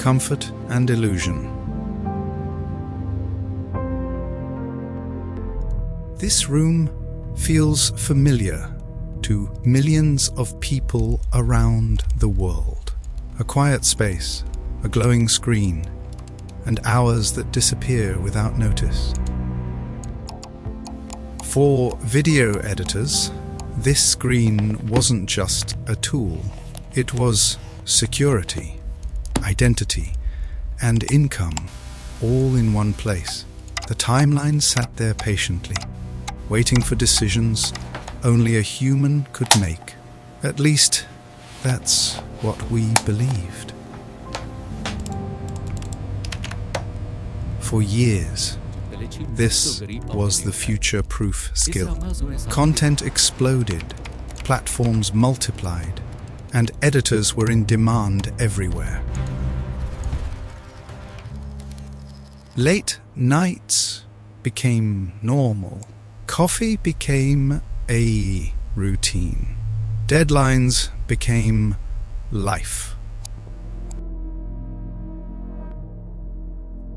comfort and illusion. This room feels familiar to millions of people around the world. A quiet space, a glowing screen, and hours that disappear without notice. For video editors, this screen wasn't just a tool. It was security, identity, and income, all in one place. The timeline sat there patiently, waiting for decisions only a human could make. At least, that's what we believed. For years, this was the future-proof skill. Content exploded, platforms multiplied, and editors were in demand everywhere. Late nights became normal. Coffee became a routine. Deadlines became life.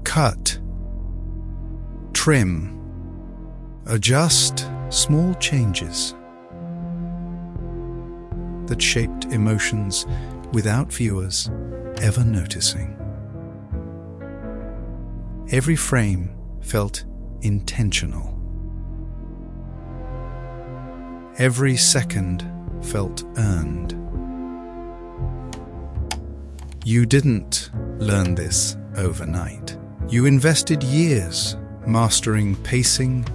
Cut, trim, adjust small changes that shaped emotions without viewers ever noticing. Every frame felt intentional. Every second felt earned. You didn't learn this overnight. You invested years mastering pacing,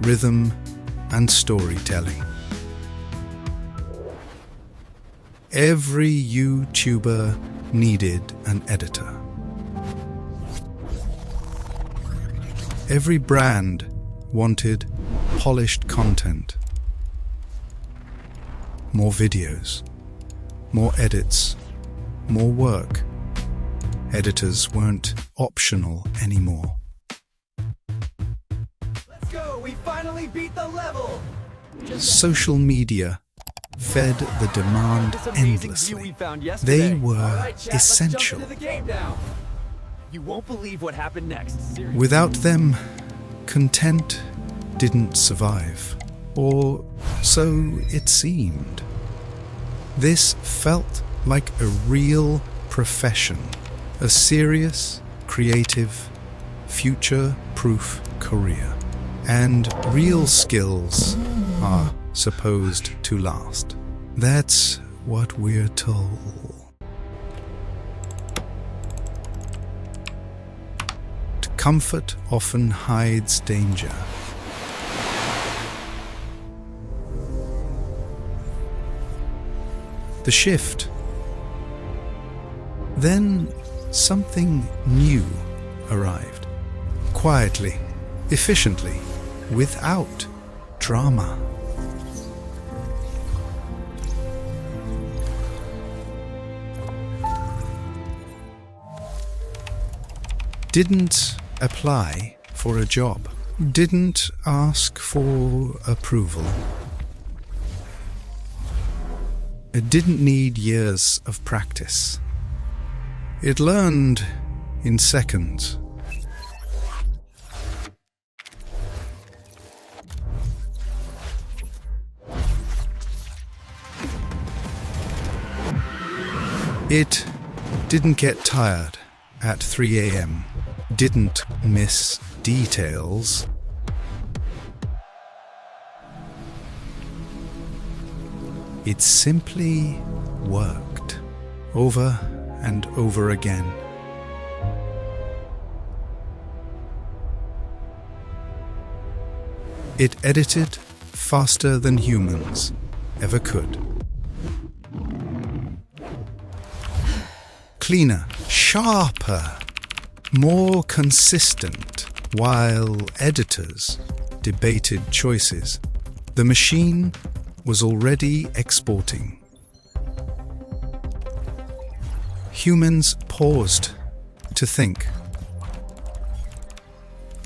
rhythm, and storytelling. Every YouTuber needed an editor. Every brand wanted polished content. More videos, more edits, more work. Editors weren't optional anymore. Let's go! We finally beat the level! Social media fed the demand endlessly. They were essential. You won't believe what happened next. Seriously. Without them, content didn't survive. Or so it seemed. This felt like a real profession, a serious, creative, future-proof career. And real skills are supposed to last. That's what we're told. Comfort often hides danger. The shift. Then something new arrived. Quietly, efficiently, without drama. Didn't apply for a job. Didn't ask for approval. It didn't need years of practice. It learned in seconds. It didn't get tired at 3 a.m. Didn't miss details. It simply worked over and over again. It edited faster than humans ever could. Cleaner, sharper, more consistent. While editors debated choices, the machine was already exporting. Humans paused to think.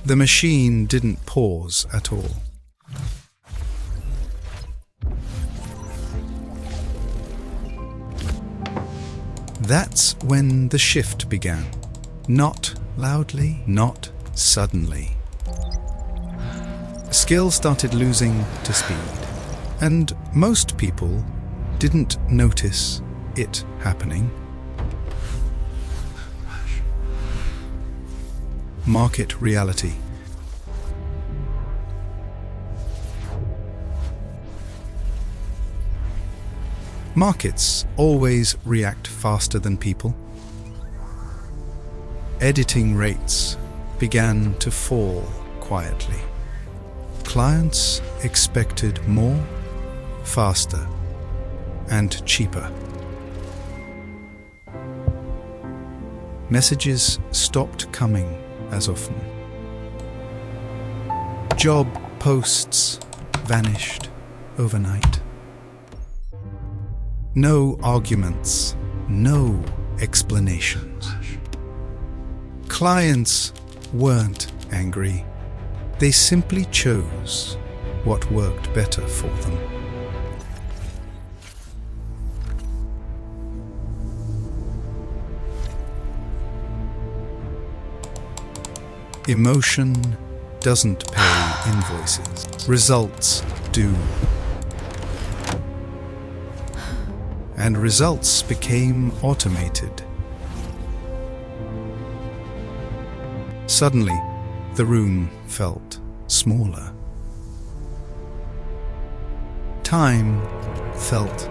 The machine didn't pause at all. That's when the shift began. Not loudly, not suddenly. Skill started losing to speed, and most people didn't notice it happening. Market reality. Markets always react faster than people. Editing rates began to fall quietly. Clients expected more, faster, and cheaper. Messages stopped coming as often. Job posts vanished overnight. No arguments, no explanations. Clients weren't angry. They simply chose what worked better for them. Emotion doesn't pay invoices. Results do. And results became automated. Suddenly, the room felt smaller. Time felt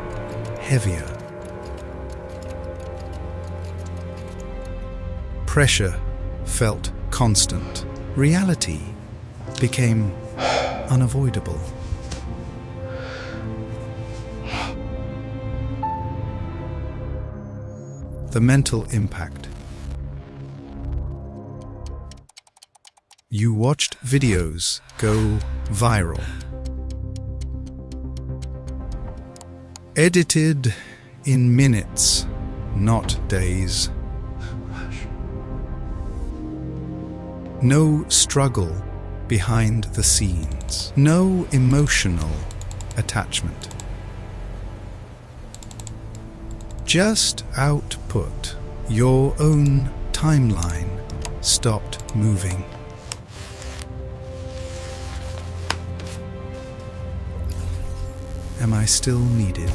heavier. Pressure felt constant. Reality became unavoidable. The mental impact. You watched videos go viral. Edited in minutes, not days. No struggle behind the scenes. No emotional attachment. Just output. Your own timeline stopped moving. Am I still needed?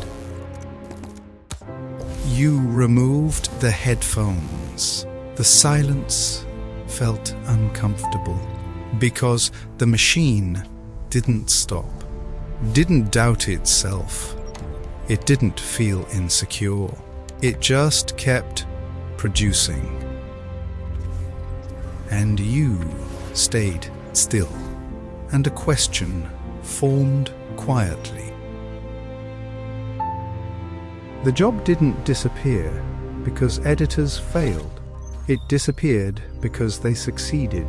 You removed the headphones. The silence felt uncomfortable because the machine didn't stop, didn't doubt itself. It didn't feel insecure. It just kept producing. And you stayed still, and a question formed quietly. The job didn't disappear because editors failed. It disappeared because they succeeded.